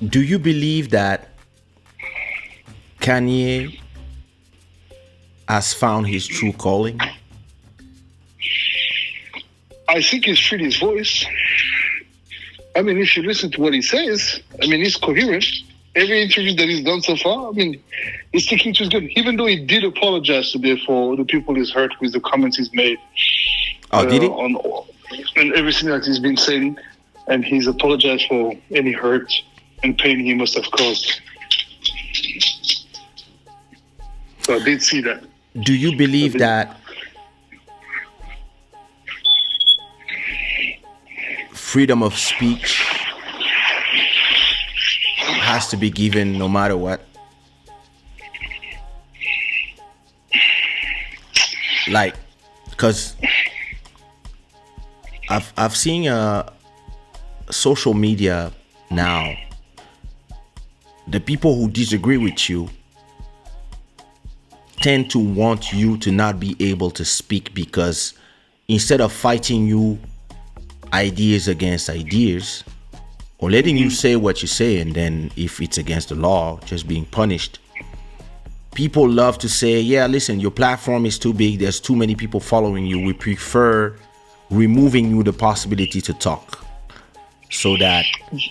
Do you believe that Kanye has found his true calling? I think he's freed his voice. I mean, if you listen to what he says, I mean, he's coherent. Every interview that he's done so far, I mean, he's sticking to his good. Even though he did apologize today for the people he's hurt with the comments he's made. Oh, did he? And everything that he's been saying, and he's apologized for any hurt and pain he must have caused. So I did see that. Do you believe that freedom of speech has to be given no matter what? Like, because I've seen social media now, the people who disagree with you tend to want you to not be able to speak, because instead of fighting you ideas against ideas, or letting you say what you say, and then if it's against the law, just being punished, people love to say, yeah, listen, your platform is too big, there's too many people following you, we prefer removing you the possibility to talk so that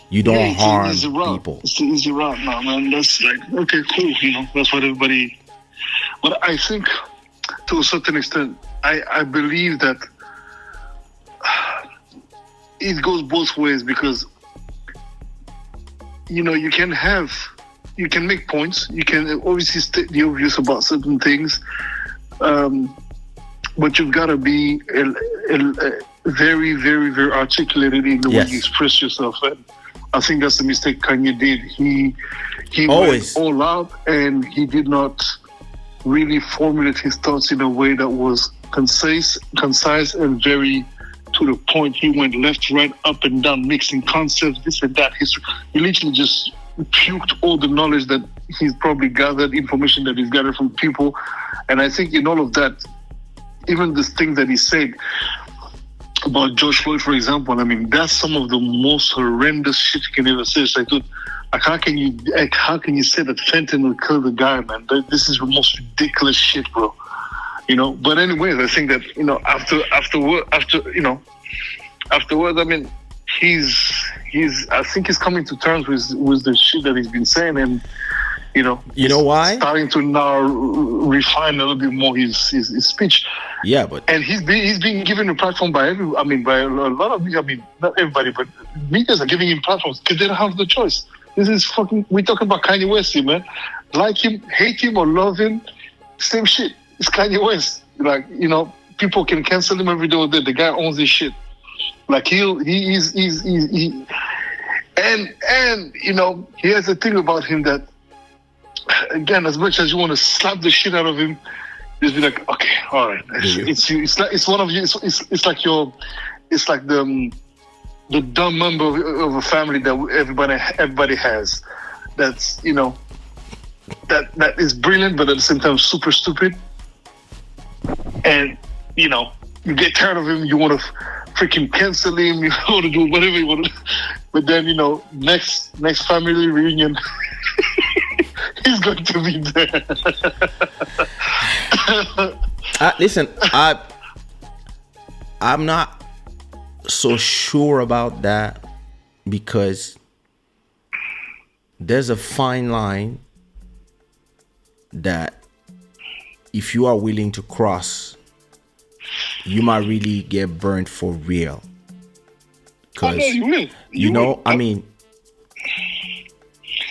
you don't harm people. It's the easy route now, man. That's like, okay, cool, that's what everybody... But I think, to a certain extent, I believe that it goes both ways, because, you can make points, you can obviously state the obvious about certain things, but you've got to be very, very, very articulated in the way you express yourself. And I think that's the mistake Kanye did. He went all out, and he did not really formulate his thoughts in a way that was concise and very to the point. He went left, right, up and down, mixing concepts, this and that. He literally just puked all the knowledge that he's probably gathered, information that he's gathered from people. And I think in all of that, even the things that he said about George Floyd, for example, I mean, that's some of the most horrendous shit you can ever say. It's like, dude, how can you say that fentanyl killed the guy, man? This is the most ridiculous shit, bro. But anyways, I think that afterwards, I mean, I think he's coming to terms with the shit that he's been saying, and why? Starting to now refine a little bit more his speech. Yeah, and he's being given a platform by a lot of media. I mean, not everybody, but medias are giving him platforms because they don't have the choice. This is fucking. We're talking about Kanye West here, man. Like him, hate him, or love him, same shit. It's Kanye West. Like, people can cancel him every day or day. The guy owns his shit. Like he has a thing about him that, again, as much as you want to slap the shit out of him, just be like, okay, all right. It's one of you. It's like the dumb member of a family that everybody has. That's that is brilliant, but at the same time super stupid. And you get tired of him. You want to freaking cancel him. You want to do whatever you want to. But then next family reunion, he's going to be there. Listen, I'm not so sure about that, because there's a fine line that if you are willing to cross, you might really get burnt for real. Because I mean,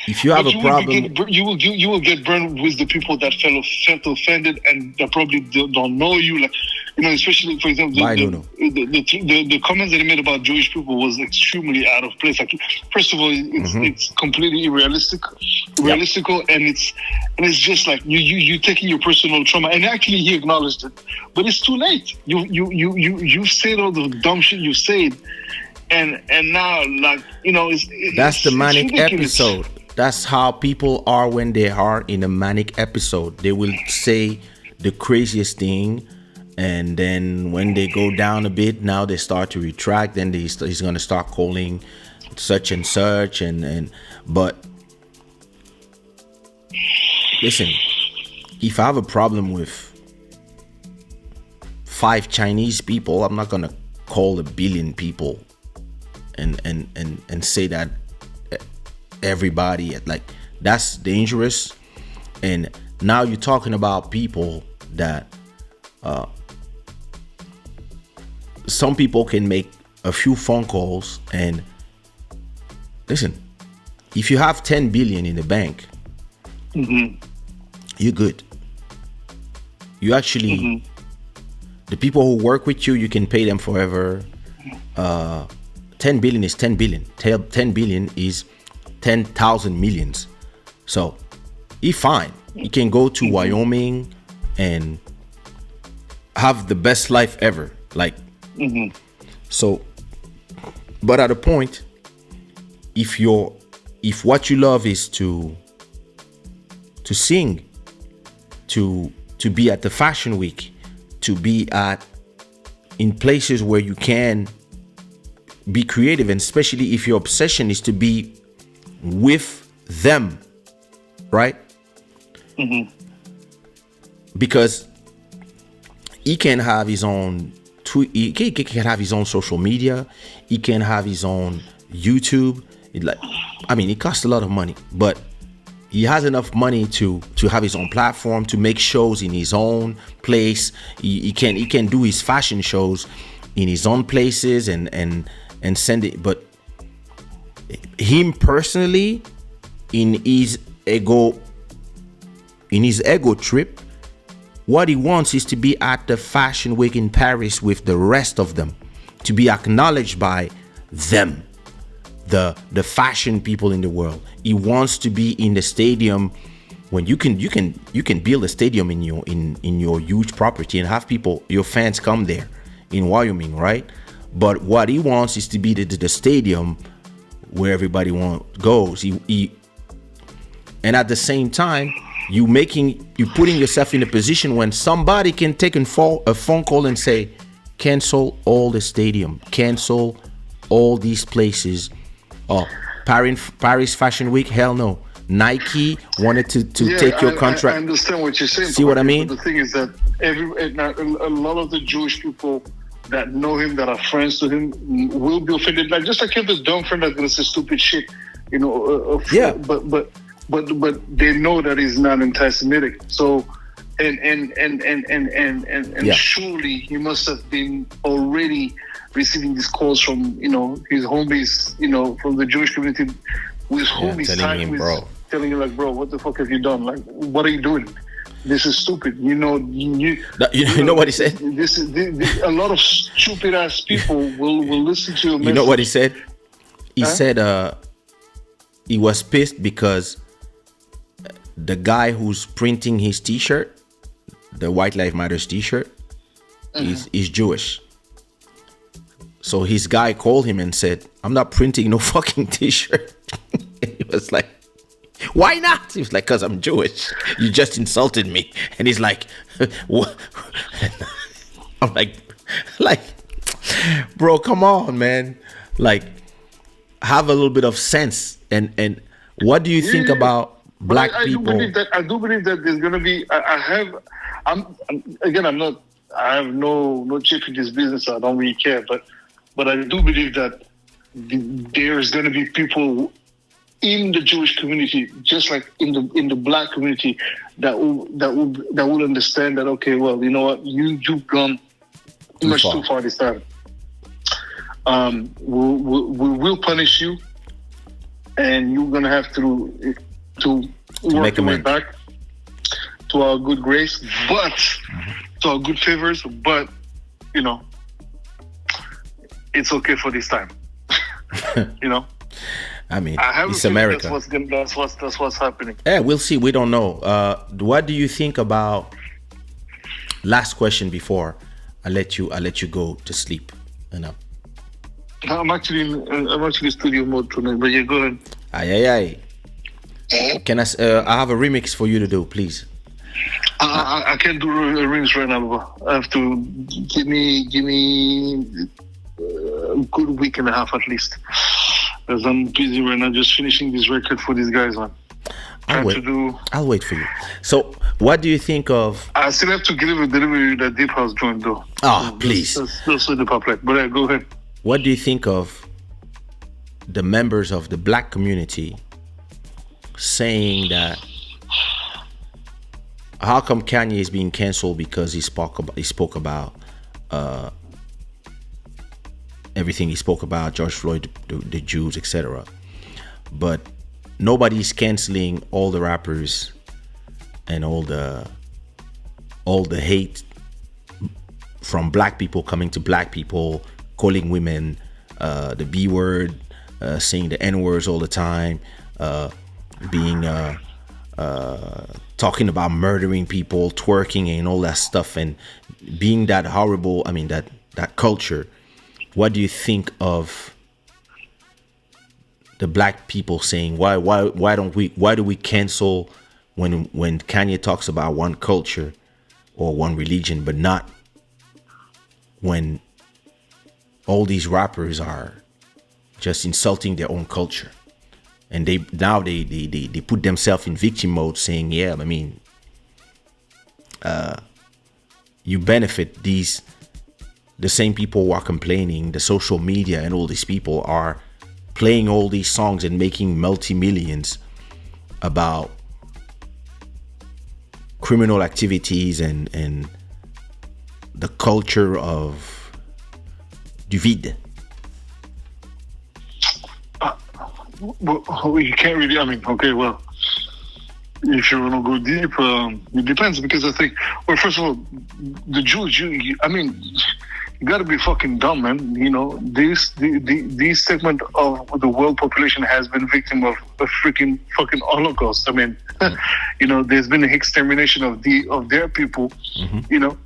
if you have a problem, you will get burned with the people that felt offended and that probably don't know you. Like, especially, for example, the comments that he made about Jewish people was extremely out of place. Like, first of all, it's completely realistical, and it's just like you taking your personal trauma. And actually, he acknowledged it, but it's too late. You said all the dumb shit you said, and now, like, that's the manic episode. That's how people are when they are in a manic episode. They will say the craziest thing, and then when they go down a bit, now they start to retract. Then he's going to start calling such and such, and but listen, if I have a problem with 5 Chinese people, I'm not gonna call 1 billion people and say that everybody, like, that's dangerous. And now you're talking about people that some people can make a few phone calls, and listen, if you have 10 billion in the bank, you're good. You actually, the people who work with you, you can pay them forever. 10 billion is 10 billion. 10 billion is 10,000 millions. So he fine. He can go to Wyoming and have the best life ever. Like, so, but at a point, if what you love is to sing, to be at the fashion week, to be in places where you can be creative, and especially if your obsession is to be with them, right? Because he can have his own tweet, he can have his own social media, he can have his own YouTube. It costs a lot of money, but he has enough money to have his own platform, to make shows in his own place. He can do his fashion shows in his own places and send it. But him personally, in his ego trip, what he wants is to be at the fashion week in Paris with the rest of them, to be acknowledged by them, the fashion people in the world. He wants to be in the stadium when you can build a stadium in your huge property and have people, your fans, come there in Wyoming, right? But what he wants is to be the stadium where everybody goes. And at the same time, you putting yourself in a position when somebody can take a phone call and say, cancel all the stadium, cancel all these places. Oh, Paris Fashion Week, hell no. Nike wanted to take your contract. I understand what you're saying. See what I mean? But the thing is that a lot of the Jewish people that know him, that are friends to him, will be offended. Like, just like you have this dumb friend that's gonna say stupid shit, yeah. But they know that he's not anti-Semitic. So, and surely he must have been already receiving these calls from his homies, from the Jewish community, with whom he's talking with, telling you, like, bro, what the fuck have you done? Like, what are you doing? This is stupid. You know what he said? This is a lot of stupid ass people will listen to your message. You know what he said? He said he was pissed because the guy who's printing his T-shirt, the White Lives Matters T-shirt, is Jewish. So his guy called him and said, I'm not printing no fucking T-shirt. He was like, why not? He was like, because I'm Jewish. You just insulted me. And he's like, what? I'm like, bro, come on, man. Like, have a little bit of sense. And what do you think about black people? I do believe that there's going to be, I have no chip in this business. So I don't really care. But I do believe that there's going to be people in the Jewish community, just like in the black community, that will understand that, okay, well, you know what, you've gone too far this time. We will punish you, and you're gonna have to work your way back to our good grace, but to our good favors. But it's okay for this time. I mean, it's America. That's what's happening. Yeah, we'll see. We don't know. What do you think about? Last question before I let you go to sleep. I'm actually studio mode tonight, but you're going. Aye. Can I have a remix for you to do, please? I can't do a remix right now, bro. I have to give me a good week and a half at least. Because I'm busy right now, just finishing this record for these guys, man. I'll wait for you. So, what do you think of? I still have to deliver that deep house joint, though. Oh, please. That's the public. But go ahead. What do you think of the members of the black community saying that? How come Kanye is being canceled because he spoke about everything he spoke about, George Floyd, the Jews, etc. But nobody's canceling all the rappers and all the hate from black people coming to black people, calling women the B word, saying the N words all the time, being talking about murdering people, twerking and all that stuff, and being that horrible. I mean that culture. What do you think of the black people saying why do we cancel when Kanye talks about one culture or one religion, but not when all these rappers are just insulting their own culture? And they put themselves in victim mode, saying, yeah, I mean, you benefit the same people who are complaining, the social media and all these people are playing all these songs and making multi-millions about criminal activities and the culture of du vide. Well, you can't really, I mean, okay, well, if you want to go deep, it depends, because I think, well, first of all, the Jews, I mean, you got to be fucking dumb, man. You know, this segment of the world population has been victim of a freaking fucking Holocaust. I mean, you know, there's been an extermination of their people, you know,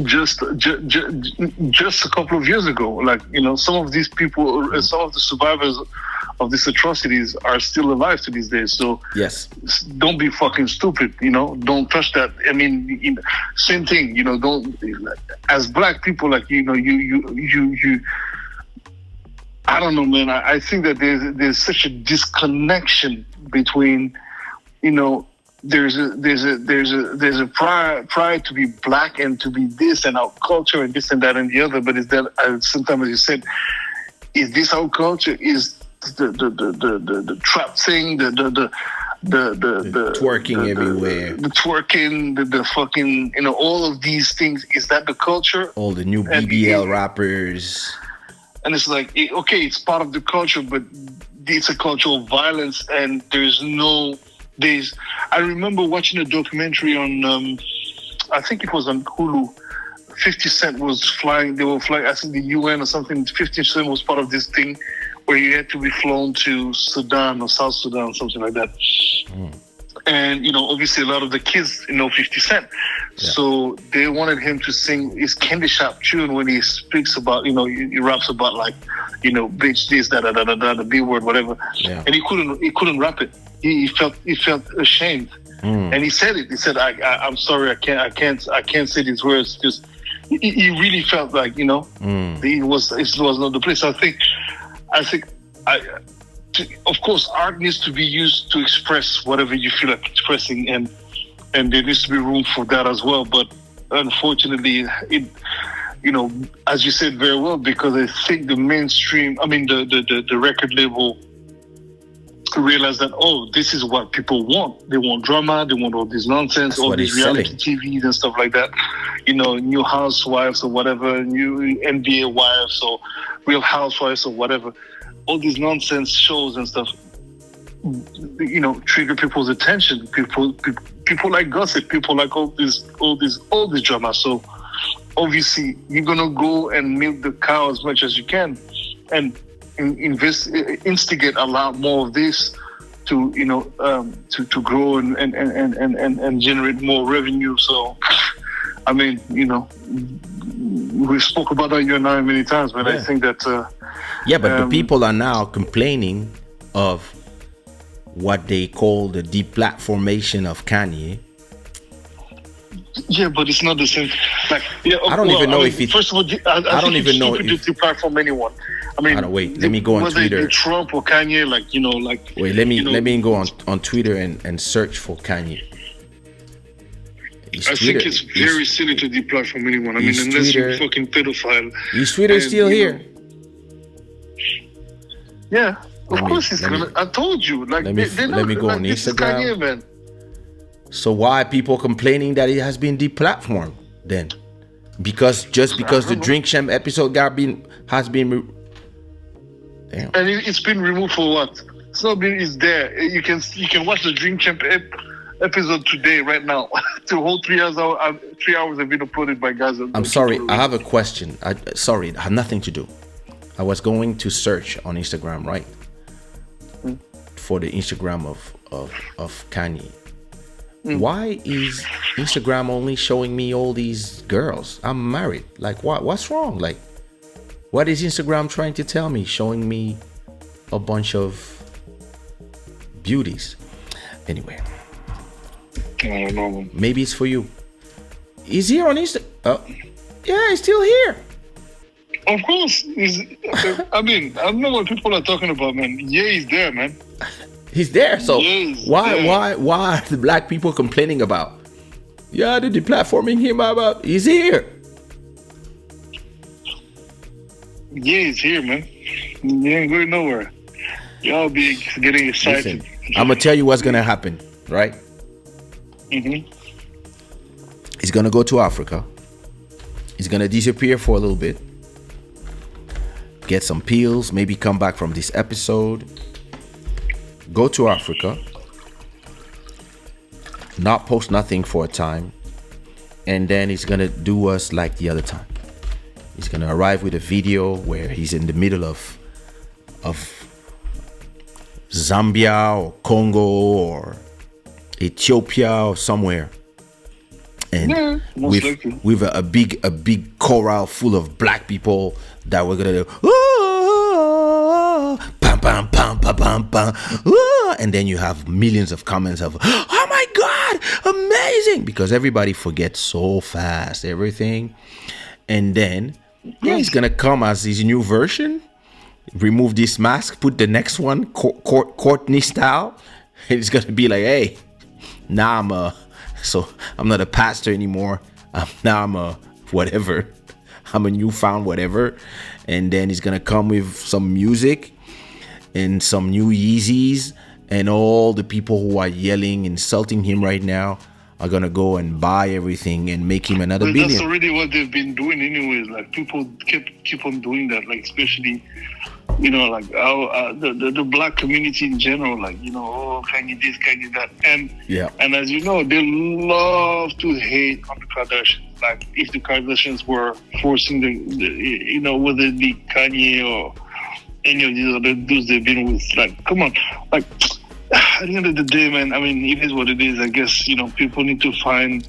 just a couple of years ago. Like, you know, some of these people, some of the survivors of these atrocities are still alive to these days. So yes, don't be fucking stupid, you know, don't touch that. I mean, you know, same thing, you know, don't, as black people, like, you know, you I don't know, man. I think that there's such a disconnection between, you know, there's a pride to be black and to be this and our culture and this and that and the other. But is that, sometimes, as you said, is this our culture? Is the trap thing, the twerking everywhere, the twerking, the fucking, you know, all of these things, is that the culture? All the new BBL rappers. And it's like, okay, it's part of the culture, but it's a culture of violence, and I remember watching a documentary on, I think it was on Hulu. 50 Cent was flying, they were flying, I think the UN or something. 50 Cent was part of this thing where he had to be flown to Sudan or South Sudan, something like that. And, you know, obviously a lot of the kids know 50 Cent. Yeah. So they wanted him to sing his Candy Shop tune when he speaks about, you know, he raps about, like, you know, bitch this, the B word, whatever. Yeah. And he couldn't rap it. He felt ashamed. And he said it. He said, I'm sorry, I can't say these words, because he really felt like, you know, it was not the place. I think, of course, art needs to be used to express whatever you feel like expressing, and there needs to be room for that as well. But unfortunately, it, you know, as you said very well, because I think the mainstream, I mean, the record label realized that, oh, this is what people want. They want drama, they want all this nonsense, all these reality TVs and stuff like that. You know, new housewives or whatever, new NBA wives or Real Housewives or whatever. All these nonsense shows and stuff, you know, trigger people's attention. People like gossip. People like all this drama. So obviously, you're gonna go and milk the cow as much as you can, and instigate a lot more of this to, you know, to grow and generate more revenue. So, I mean, you know, we spoke about that you and I many times, but I think that but the people are now complaining of what they call the deplatformation of Kanye. Yeah, but it's not the same. Like, yeah, I don't even know if it. First of all, I don't even know if to platform anyone. I mean, wait. Let me go on Twitter. Whether Trump or Kanye, like like. Wait, let me go on Twitter and search for Kanye. I think it's very silly to deplatform anyone. I mean, unless you're a fucking pedophile. His Twitter is still here. Yeah, of course he's gonna. I told you. Like, let me go on Instagram. Kanye, man. So why are people complaining that it has been deplatformed then? Because the Drink Champ episode has been. Damn. And it's been removed for what? It's not been. It's there. You can watch the Drink Champ episode today, right now. The whole 3 hours have been uploaded by guys. I'm sorry. I have a question. Sorry, it had nothing to do. I was going to search on Instagram, right? For the Instagram of Kanye. Why is Instagram only showing me all these girls? I'm married. Like, what's wrong? Like, what is Instagram trying to tell me? Showing me a bunch of beauties. Anyway. I don't know. Maybe it's for you. He's here on Insta. Oh, yeah, he's still here. Of course. I mean, I don't know what people are talking about, man. Yeah, he's there, man. He's there. So why there. are the black people complaining about? Yeah, they're deplatforming him about. He's here. Yeah, he's here, man. He ain't going nowhere. Y'all be getting excited. Listen, I'm gonna tell you what's gonna happen, right? Mm-hmm. He's gonna go to Africa. He's gonna disappear for a little bit. Get some pills, maybe come back from this episode. Go to Africa. Not post nothing for a time. And then he's gonna do us like the other time. He's gonna arrive with a video where he's in the middle of Zambia or Congo or Ethiopia or somewhere, and with a big chorale full of black people that we're gonna do, pam pam pam pam pam pam, and then you have millions of comments of, oh my god, amazing, because everybody forgets so fast everything, and then he's gonna come as his new version, remove this mask, put the next one, Courtney style, and it's gonna be like, hey. Now I'm not a pastor anymore. I'm a whatever. I'm a newfound whatever. And then he's gonna come with some music and some new Yeezys, and all the people who are yelling, insulting him right now are gonna go and buy everything and make him another billion. That's already what they've been doing anyways. Like, people keep on doing that. Like, especially, like the black community in general. Like, oh, Kanye this, Kanye that, and as you know, they love to hate on the Kardashians. Like, if the Kardashians were forcing whether it be Kanye or any of these other dudes they've been with, like, come on, like. At the end of the day, man, I mean, it is what it is. I guess, people need to find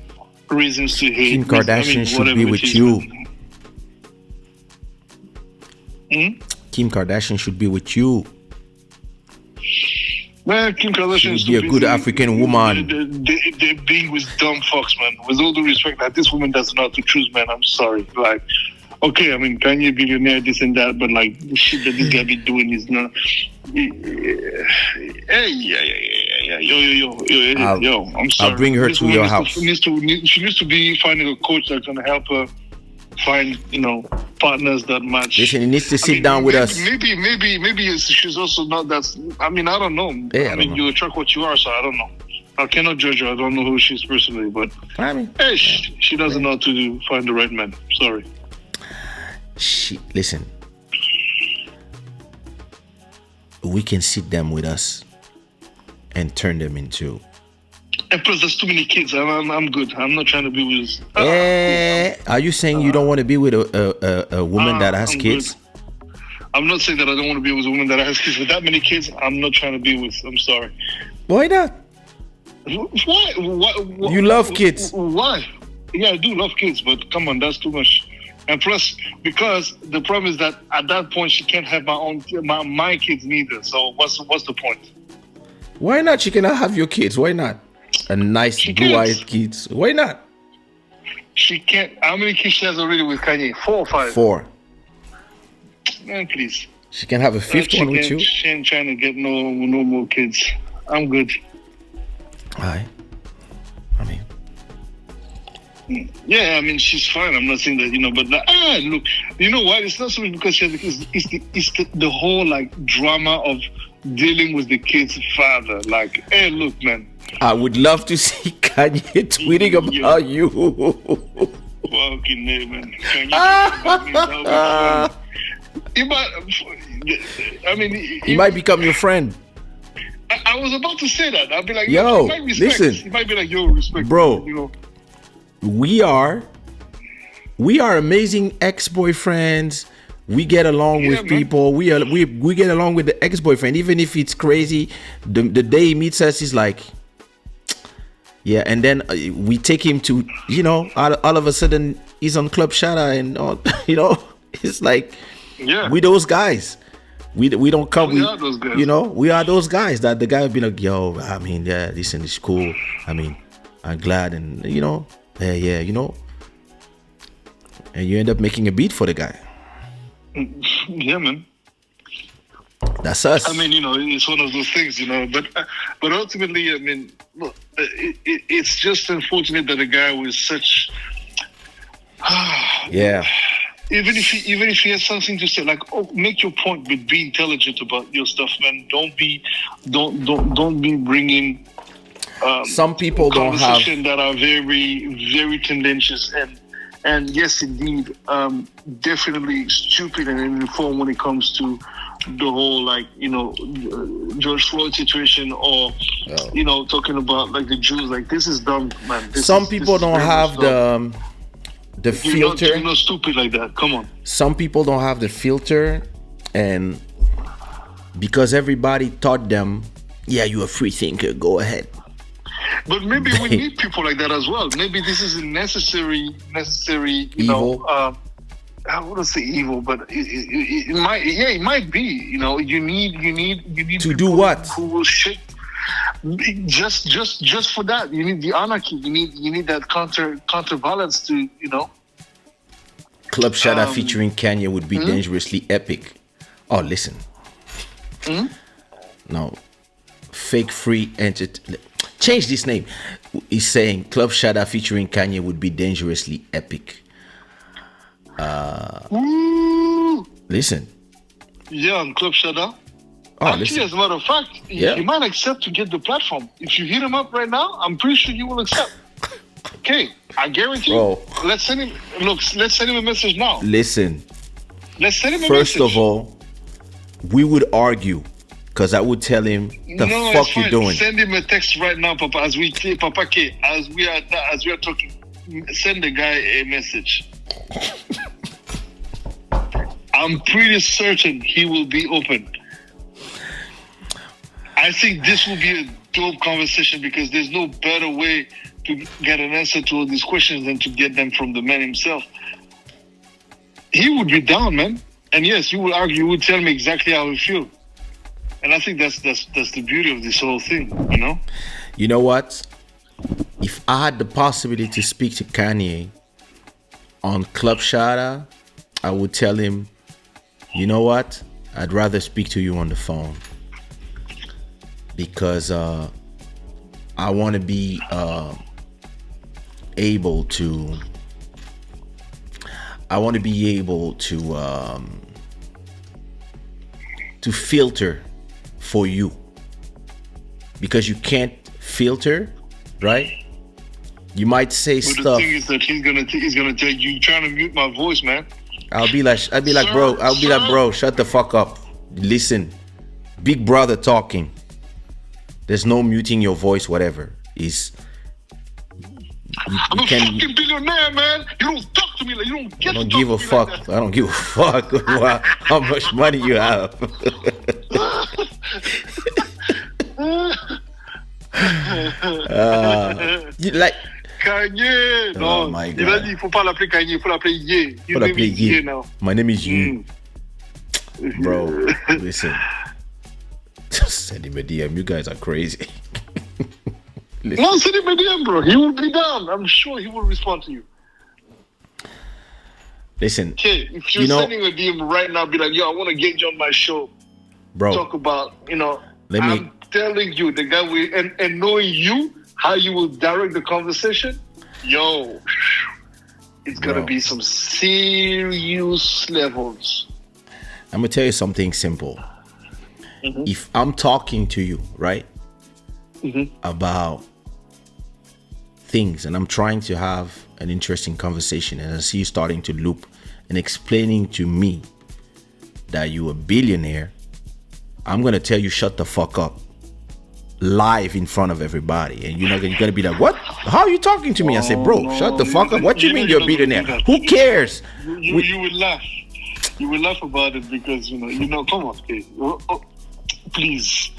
reasons to hate. Kim Kardashian should be with you. Kim Kardashian should be with you. Man, Kim Kardashian should be a good African woman. They're being with dumb fucks, man. With all due respect, that this woman doesn't know how to choose, man. I'm sorry. Like, okay, I mean, Kanye billionaire, this and that, but like the shit that this guy be doing is not. Hey, yo, I'm sorry. I'll bring her to your house. She needs to be finding a coach that's gonna help her find, partners that match. Listen, he needs to sit down with us. Maybe she's also not that. I mean, I don't know. Yeah, you attract what you are, so I don't know. I cannot judge her. I don't know who she is personally, but she doesn't know how to find the right man. Sorry. Listen, we can sit them with us and turn them into. And plus, there's too many kids. I'm good. I'm not trying to be with. Are you saying you don't want to be with a woman that has kids? Good. I'm not saying that I don't want to be with a woman that has kids. With that many kids, I'm not trying to be with. I'm sorry. Why not? Why? You love kids. Why? Yeah, I do love kids, but come on, that's too much. And plus, because the problem is that at that point she can't have my kids neither. So what's the point? Why not? She cannot have your kids. Why not? A nice blue-eyed kids. Why not? She can't. How many kids she has already with Kanye? 4 or 5? 4. Man, please. She can have a 5th one with you. She ain't trying to get no more kids. I'm good. Aye. I mean. Yeah, I mean, she's fine. I'm not saying that, but look, you know what? It's not so much because she has it's the whole like drama of dealing with the kid's father. Like, hey, look, man. I would love to see Kanye tweeting about you. Fucking name, man. Kanye about me, that would be funny. He might become your friend. I was about to say that. I'd be like, yo, listen. He might be like, yo, respect, bro. Me, We are amazing ex-boyfriends. We get along with people. We get along with the ex-boyfriend, even if it's crazy. The day he meets us, he's like, yeah. And then we take him to, all of a sudden he's on Club Shada and all, it's like, yeah, we those guys. We don't come. We are those guys. We are those guys that the guy would be like, yo, I mean, yeah, listen, it's cool. I mean, I'm glad, and yeah, and you end up making a beat for the guy. Yeah, man. That's us. I mean, it's one of those things, but ultimately, I mean, look, it's just unfortunate that a guy with such yeah. Even if he has something to say, like, make your point, but be intelligent about your stuff, man. Don't be bringing some people don't have that are very, very tendentious and yes, indeed, definitely stupid and uninformed when it comes to the whole, like, George Floyd situation, or talking about like the Jews. Like, this is dumb, man. Some people don't have the filter. You're not stupid like that. Come on. Some people don't have the filter, and because everybody taught them, yeah, you're a free thinker, go ahead. But maybe we need people like that as well. Maybe this is a necessary, evil. I wouldn't say evil, but it might. Yeah, it might be. You need to do what? Who will shake. Just for that, you need the anarchy. You need that counterbalance to. Club Shada featuring Kanye would be dangerously epic. Oh, listen. No, fake free entertainment. Change this name. He's saying Club Shada featuring Kanye would be dangerously epic. Listen. Yeah, on Club Shada. Oh, actually, listen. as a matter of fact, he might accept to get the platform. If you hit him up right now, I'm pretty sure he will accept. Okay, I guarantee you. Let's send him a message now. Listen. Let's send him a message. First of all, we would argue. Because I would tell him the fuck you doing. Send him a text right now, Papa. As we are talking, send the guy a message. I'm pretty certain he will be open. I think this will be a dope conversation because there's no better way to get an answer to all these questions than to get them from the man himself. He would be down, man. And yes, you will argue. You would tell me exactly how he feels. And I think that's the beauty of this whole thing, You know what? If I had the possibility to speak to Kanye on Club Shada, I would tell him, you know what? I'd rather speak to you on the phone. Because I want to be able to filter for you, because you can't filter, right? You might say stuff. The thing is that he's gonna tell you trying to mute my voice, man. I'll be like, bro, shut the fuck up. Listen, Big Brother talking. There's no muting your voice, whatever. I'm a fucking billionaire, man. You don't talk to me like you don't get. I don't give a fuck. Like I don't give a fuck how much money you have. You like Kanye? Oh non, my God. Il a dit il faut pas l'appeler Kanye, il faut l'appeler Ye. Faut l'appeler Ye now. My name is Ye. Bro, listen. Just send him a DM. You guys are crazy. No, send him a DM, bro. He will be down. I'm sure he will respond to you. Listen, okay, if you're sending a DM right now, be like, yo, I want to get you on my show, bro. Talk about, I'm telling you, the guy will, and knowing you, how you will direct the conversation, yo, it's gonna be some serious levels. I'm gonna tell you something simple. If I'm talking to you, right, about things, and I'm trying to have an interesting conversation, and I see you starting to loop and explaining to me that you're a billionaire, I'm gonna tell you shut the fuck up live in front of everybody, and you're gonna be like, what? How are you talking to me? I say, bro, shut the fuck up. What you mean you're a billionaire? Who cares? You will laugh. You will laugh about it because come on, okay. Please.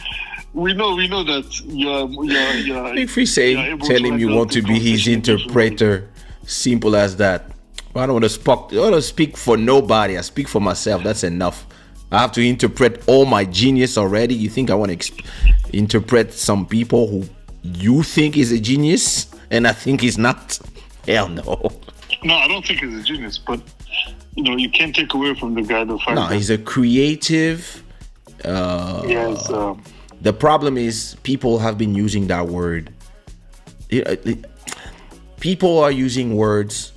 We know that you're if we say tell him you want to be his interpreter, simple as that. I don't want to speak for nobody. I speak for myself. That's enough. I have to interpret all my genius already. You think I want to interpret some people who you think is a genius and I think he's not? Hell no. No, I don't think he's a genius, but you can't take away from the guy the fact that he's a creative. Yes. The problem is people have been using that word. People are using words.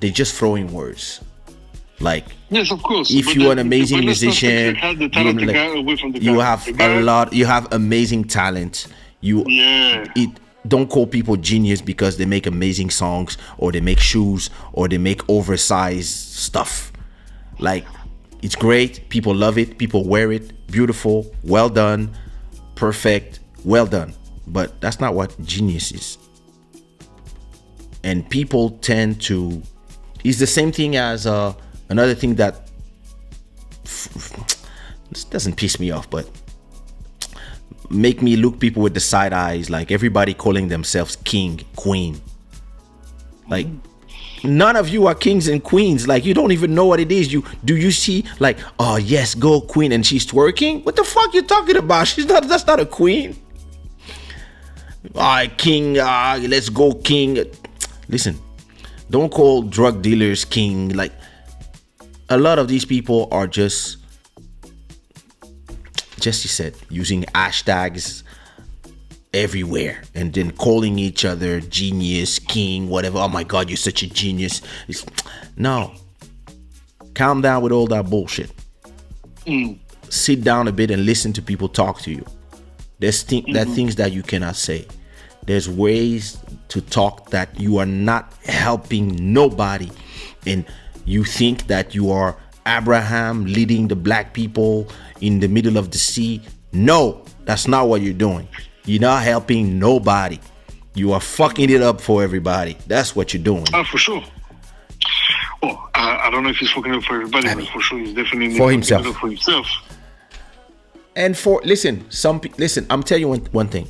They're just throwing words. Like, yes, of course. If you're an amazing musician, you have a lot. You have amazing talent. Don't call people genius because they make amazing songs or they make shoes or they make oversized stuff. Like, it's great. People love it. People wear it. Beautiful. Well done. Perfect. Well done. But that's not what genius is. And people tend to. It's the same thing as another thing that this doesn't piss me off, but make me look people with the side eyes, like everybody calling themselves king, queen. Like, none of you are kings and queens. Like, you don't even know what it is. Do you see, like, oh yes, go queen, and she's twerking? What the fuck you talking about? That's not a queen. All right, king, let's go king. Listen, don't call drug dealers king. Like, a lot of these people are just you said, using hashtags everywhere and then calling each other genius, king, whatever. Oh my God, you're such a genius. No. Calm down with all that bullshit. Sit down a bit and listen to people talk to you. There's things that you cannot say. There's ways to talk that you are not helping nobody, and you think that you are Abraham leading the black people in the middle of the sea. No, that's not what you're doing. You're not helping nobody. You are fucking it up for everybody. That's what you're doing. For sure. Oh, I don't know if he's fucking up for everybody, but for sure he's definitely for himself. For himself. And listen, I'm telling you one thing.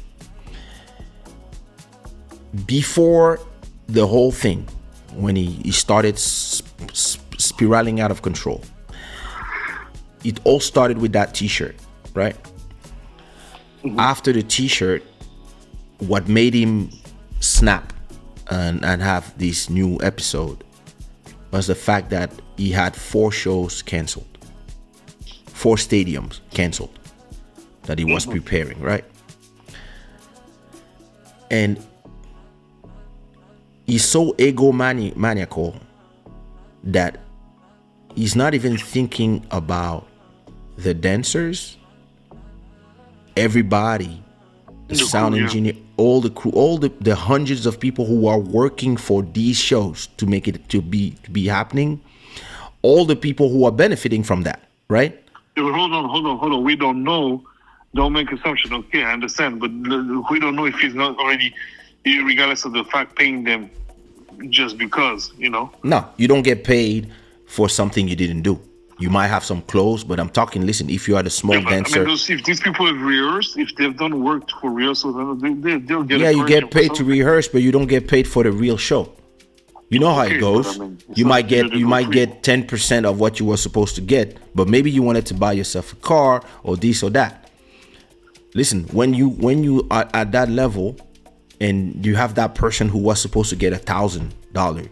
Before the whole thing, when he started spiraling out of control, it all started with that t-shirt, right? After the t-shirt, what made him snap and have this new episode was the fact that he had 4 shows canceled, 4 stadiums canceled that he was preparing, right? And he's so egomaniacal that he's not even thinking about the dancers, everybody, the sound engineer, all the crew, all the hundreds of people who are working for these shows to make it to be happening, all the people who are benefiting from that, right? Yeah, hold on. We don't know. Don't make assumption. Okay, I understand, but we don't know if he's not already, regardless of the fact, paying them just because, No, you don't get paid for something you didn't do. You might have some clothes, but I'm talking, listen, if you are the small dancer. If these people have rehearsed, if they've done work for rehearsals, they'll get you get paid to rehearse, but you don't get paid for the real show. You know how it goes. You might get 10% of what you were supposed to get, but maybe you wanted to buy yourself a car or this or that. Listen, when you are at that level and you have that person who was supposed to get $1,000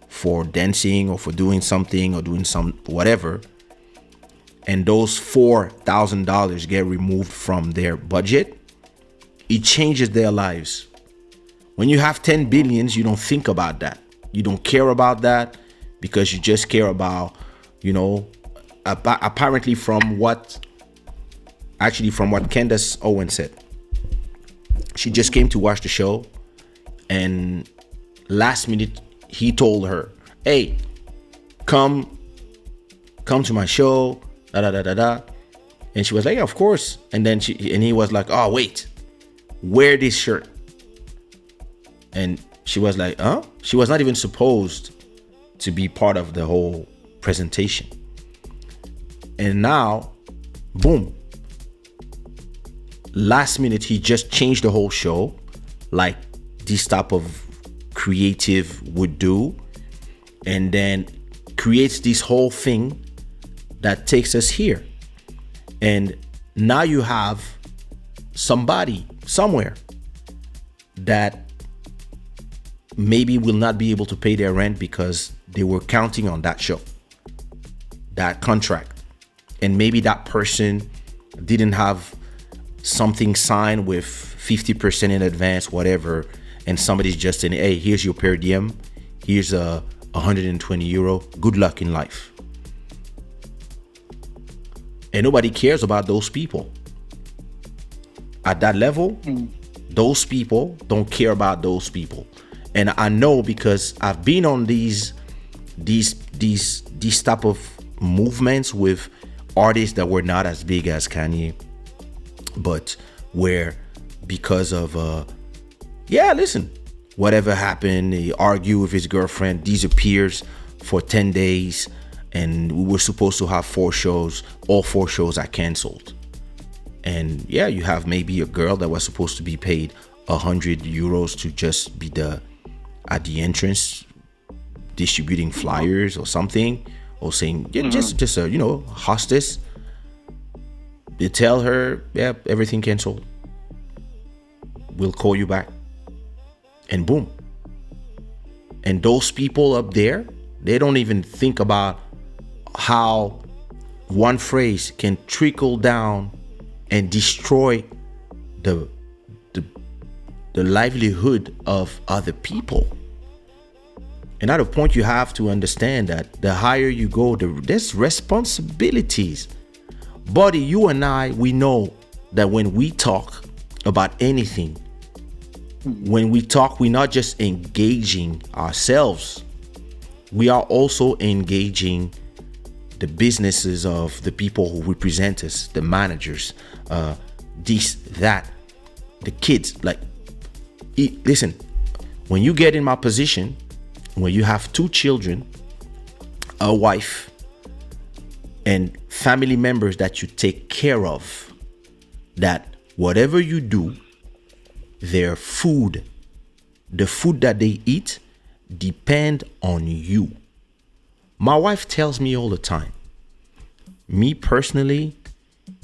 for dancing or for doing something or doing some whatever, and those $4,000 get removed from their budget, it changes their lives. When you have 10 billions, you don't think about that. You don't care about that because you just care about, apparently from what Candace Owens said. She just came to watch the show, and last minute he told her, hey, come to my show, da da da da da. And she was like, yeah, of course. And then he was like, oh wait, wear this shirt. And she was like, huh? She was not even supposed to be part of the whole presentation. And now, boom, last minute he just changed the whole show, like this type of creative would do, and then creates this whole thing that takes us here. And now you have somebody somewhere that maybe will not be able to pay their rent because they were counting on that show, that contract. And maybe that person didn't have something signed with 50% in advance, whatever, and somebody's just saying, hey, here's your per diem, here's a 120 euro, good luck in life. And nobody cares about those people. At that level, those people don't care about those people. And I know because I've been on these type of movements with artists that were not as big as Kanye, but where because of whatever happened, he argued with his girlfriend, disappears for 10 days, and we were supposed to have 4 shows. All 4 shows are canceled. And yeah, you have maybe a girl that was supposed to be paid 100 euros to just be at the entrance distributing flyers or something, or saying just a hostess. They tell her, yeah, everything canceled, we'll call you back. And boom. And those people up there, they don't even think about how one phrase can trickle down and destroy the livelihood of other people. And at a point, you have to understand that the higher you go, there's responsibilities. Boddhi, you and I, we know that when we talk about anything, when we talk, we're not just engaging ourselves. We are also engaging the businesses of the people who represent us, the managers, this, that, the kids. Like, listen, when you get in my position, when you have 2 children, a wife, and family members that you take care of, that whatever you do, their food, the food that they eat, depend on you. My wife tells me all the time, me personally,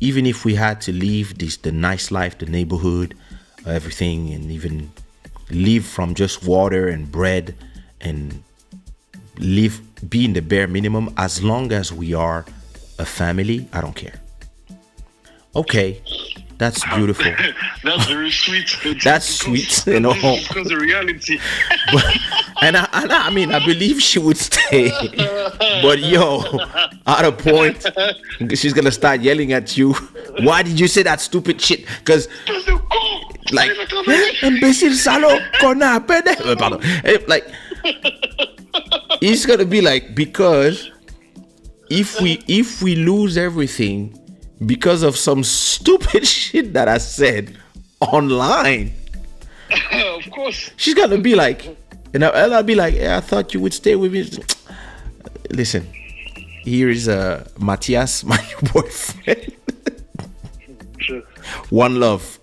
even if we had to leave the nice life, the neighborhood, everything, and even live from just water and bread and be in the bare minimum, as long as we are a family, I don't care. Okay, that's beautiful. That's very sweet. That's sweet, because the reality. And I mean, I believe she would stay. But at a point, she's gonna start yelling at you. Why did you say that stupid shit? Because, like, imbécile salaud, connard, pédé. Pardon. Like, it's gonna be like, because if we lose everything because of some stupid shit that I said online, of course, she's gonna be like, and I'll be like, yeah, I thought you would stay with me. Listen, here is Matthias, my boyfriend. Sure. One love.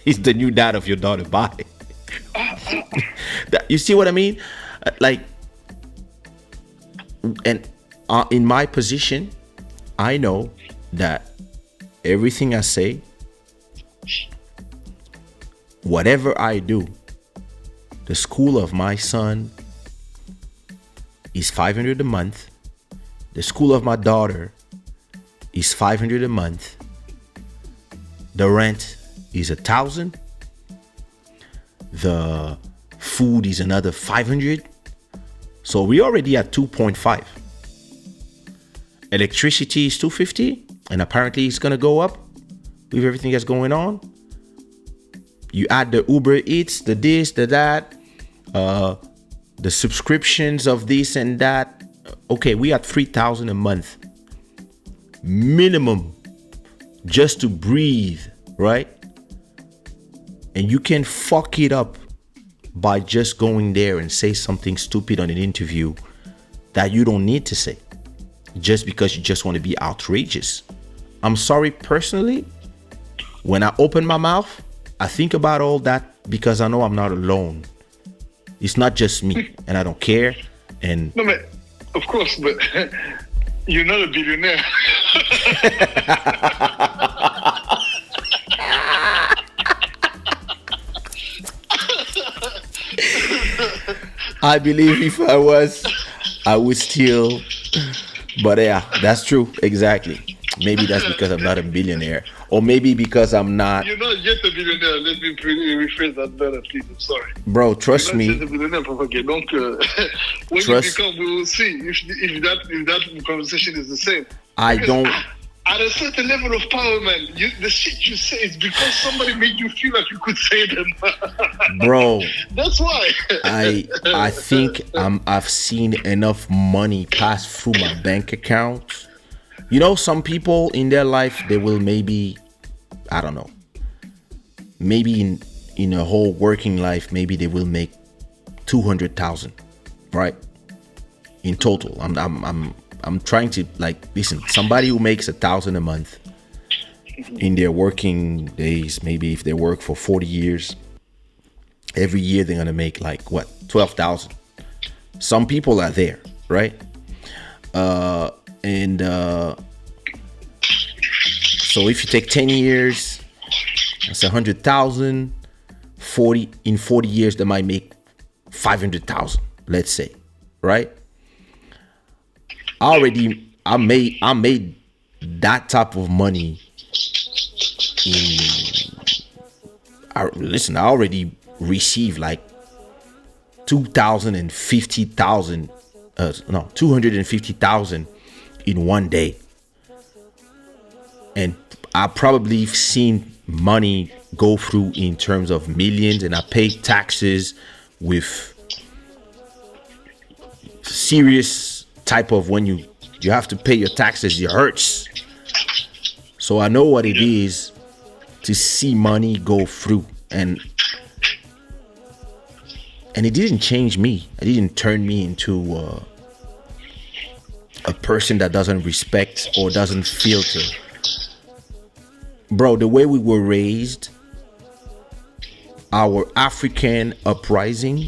He's the new dad of your daughter. Bye. You see what I mean? Like, and in my position, I know that everything I say, whatever I do, the school of my son, is $500 a month. The school of my daughter is $500 a month. The rent is $1,000. The food is another $500. So we already at 2.5. Electricity is $250, and apparently it's gonna go up with everything that's going on. You add the Uber Eats, the this, the that, the subscriptions of this and that. Okay, we at $3,000 a month minimum just to breathe, right? And you can fuck it up by just going there and say something stupid on an interview that you don't need to say, just because you just want to be outrageous. I'm sorry, personally, when I open my mouth, I think about all that because I know I'm not alone. It's not just me, and I don't care. And no, but of course, but you're not a billionaire. I believe if I was, I would still. But yeah, that's true. Exactly. Maybe that's because I'm not a billionaire. Or maybe because I'm not. You're not yet a billionaire. Let me rephrase that better, please. I'm sorry. Bro, trust me. You're not yet a billionaire, okay. Donc, when you become, we will see if that conversation is the same. I don't. At a certain level of power, man, the shit you say is because somebody made you feel like you could say them. Bro, that's why. I think I've seen enough money pass through my bank account. You know, some people in their life, they will maybe, I don't know, maybe in a whole working life, maybe they will make 200,000, right? In total. I'm trying to, like, listen, somebody who makes 1,000 a month in their working days, maybe if they work for 40 years, every year they're gonna make like what, 12,000. Some people are there, right? So if you take 10 years, that's 100,000. 40 years, they might make 500,000, let's say, right? I made that type of money I already received like 250,000 in one day. And I probably seen money go through in terms of millions, and I paid taxes with serious type of, when you have to pay your taxes, it hurts. So I know what it is to see money go through, and it didn't change me. It didn't turn me into a person that doesn't respect or doesn't filter. Bro, the way we were raised, our African uprising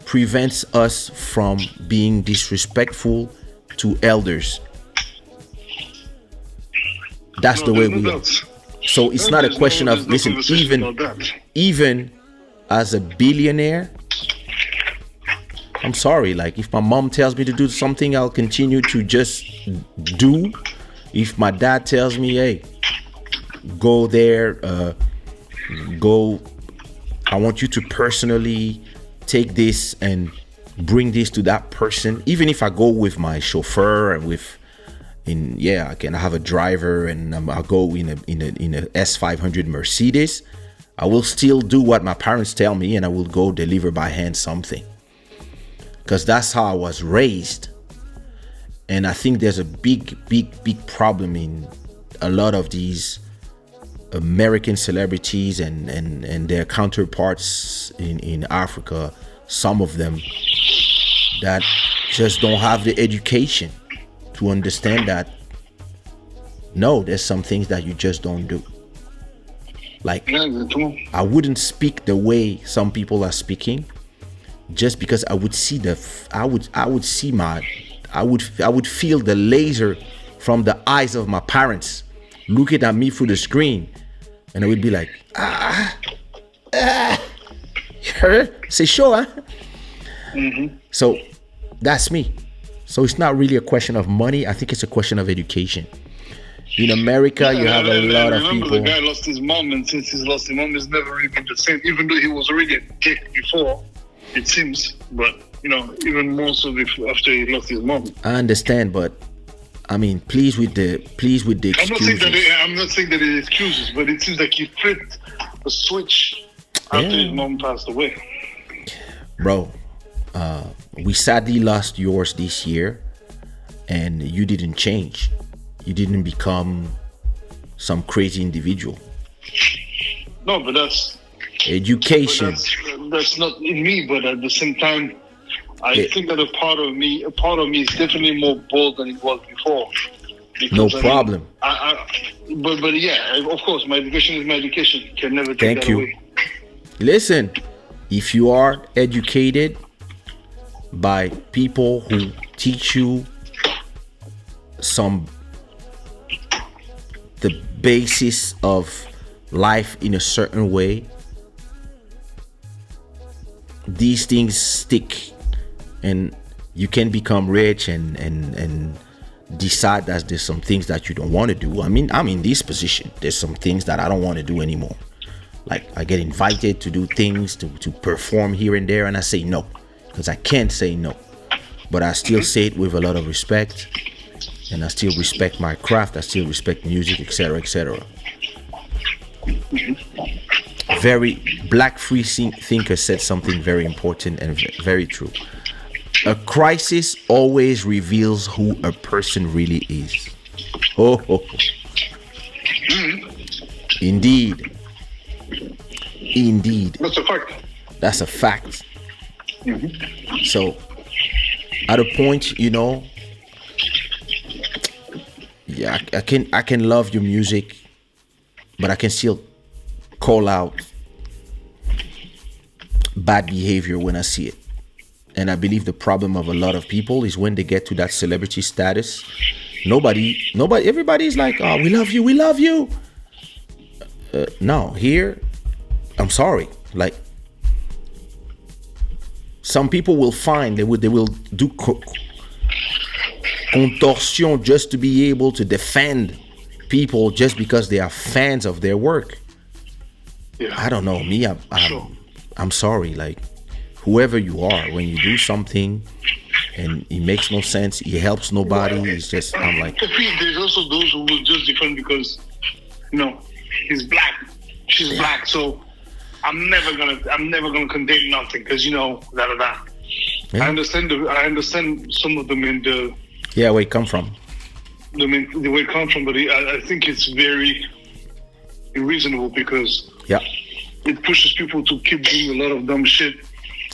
prevents us from being disrespectful to elders. That's the way we are. So it's not a question of, listen, even as a billionaire, I'm sorry, like, if my mom tells me to do something, I'll continue to just do. If my dad tells me, hey, go there, I want you to personally take this and bring this to that person. Even if I go with my chauffeur and I can have a driver, and I'll go in a S500 Mercedes, I will still do what my parents tell me, and I will go deliver by hand something, because that's how I was raised. And I think there's a big problem in a lot of these American celebrities and their counterparts in Africa, some of them that just don't have the education to understand that, no, there's some things that you just don't do. Like, I wouldn't speak the way some people are speaking, just because I would see I would feel the laser from the eyes of my parents looking at me through the screen, and I would be like, c'est chaud, huh? Mm-hmm. So that's me. So it's not really a question of money. I think it's a question of education. In America, you have a lot of people. The guy lost his mom, and since he's lost his mom, he's never really been the same. Even though he was already a dick before, it seems. But even more so after he lost his mom. I understand, but I mean, please with the excuses. I'm not saying that it excuses, but it seems like he flipped a switch after his mom passed away. Bro, we sadly lost yours this year, and you didn't change. You didn't become some crazy individual. No, but that's education. That's not in me, but at the same time, I think that a part of me is definitely more bold than it was before. No problem. But yeah, of course, my education is my education. Can never take that away. Listen, if you are educated by people who teach you the basis of life in a certain way, these things stick, and you can become rich and decide that there's some things that you don't want to do. I mean, I'm in this position. There's some things that I don't want to do anymore. Like, I get invited to do things, to perform here and there, and I say no, because I can't say no. But I still say it with a lot of respect, and I still respect my craft. I still respect music, etc., etc. Very black free thinker said something very important and very true. A crisis always reveals who a person really is. Oh. Indeed. That's a fact. That's a fact. Mm-hmm. So, at a point, yeah, I can love your music, but I can still call out bad behavior when I see it. And I believe the problem of a lot of people is when they get to that celebrity status, everybody's like, oh, we love you. No, here, I'm sorry. Like, some people will find they will do contortion just to be able to defend people just because they are fans of their work. Yeah. I don't know, me. I'm sorry. Like, whoever you are, when you do something and it makes no sense, it helps nobody. It's just, I'm like. There's also those who will just defend because, he's black, she's black, so I'm never gonna condemn nothing because da da da. Yeah. I understand some of them in the. Yeah, where it come from. The way it comes from, but I think it's very unreasonable because it pushes people to keep doing a lot of dumb shit.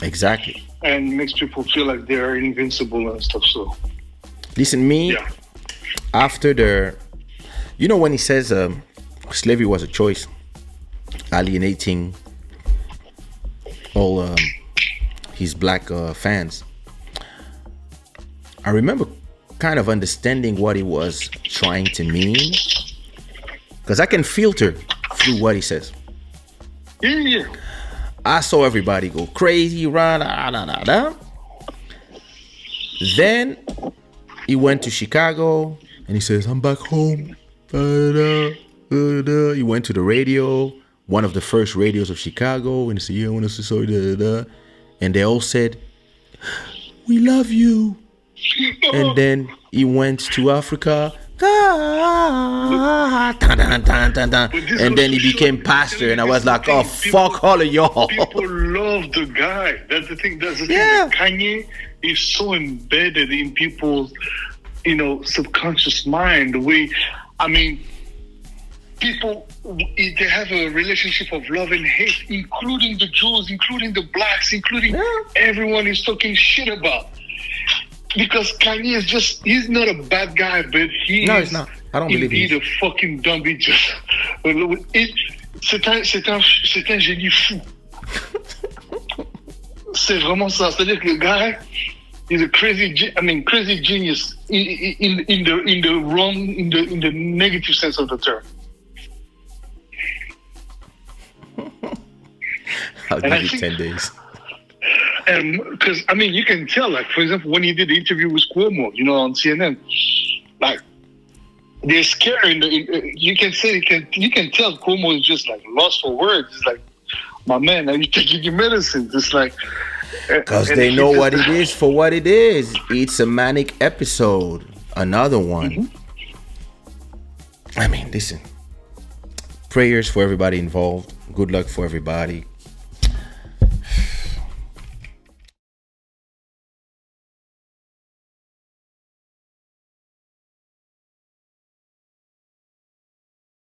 Exactly. And makes people feel like they're invincible and stuff. So, listen, after when he says slavery was a choice, alienating all his black fans, I remember kind of understanding what he was trying to mean, because I can filter through what he says. Yeah. I saw everybody go crazy, run, Then he went to Chicago and he says, I'm back home. He went to the radio, one of the first radios of Chicago, and he said, yeah, I want to say sorry, and they all said, we love you. And then he went to Africa, and then he became pastor, and I was like, oh, fuck all of y'all. People love the guy. That's the thing. That Kanye is so embedded in people's, subconscious mind. The way, people, they have a relationship of love and hate, including the Jews, including the blacks, including everyone he's talking shit about. Because Kanye is he's not a bad guy, but he's not. I don't believe he's a fucking dummy. C'est un génie fou. C'est vraiment ça. C'est-à-dire que le gars is a crazy genius in the negative sense of the term. I'll give you 10 days. because I mean, you can tell, like, for example, when he did the interview with Cuomo, you know, on CNN, like, they're scared. You can tell Cuomo is just like lost for words. It's like, my man, are you taking your medicine? It's like, because they know what it is for what it is. It's a manic episode. Another one. I mean, listen. Prayers for everybody involved. Good luck for everybody.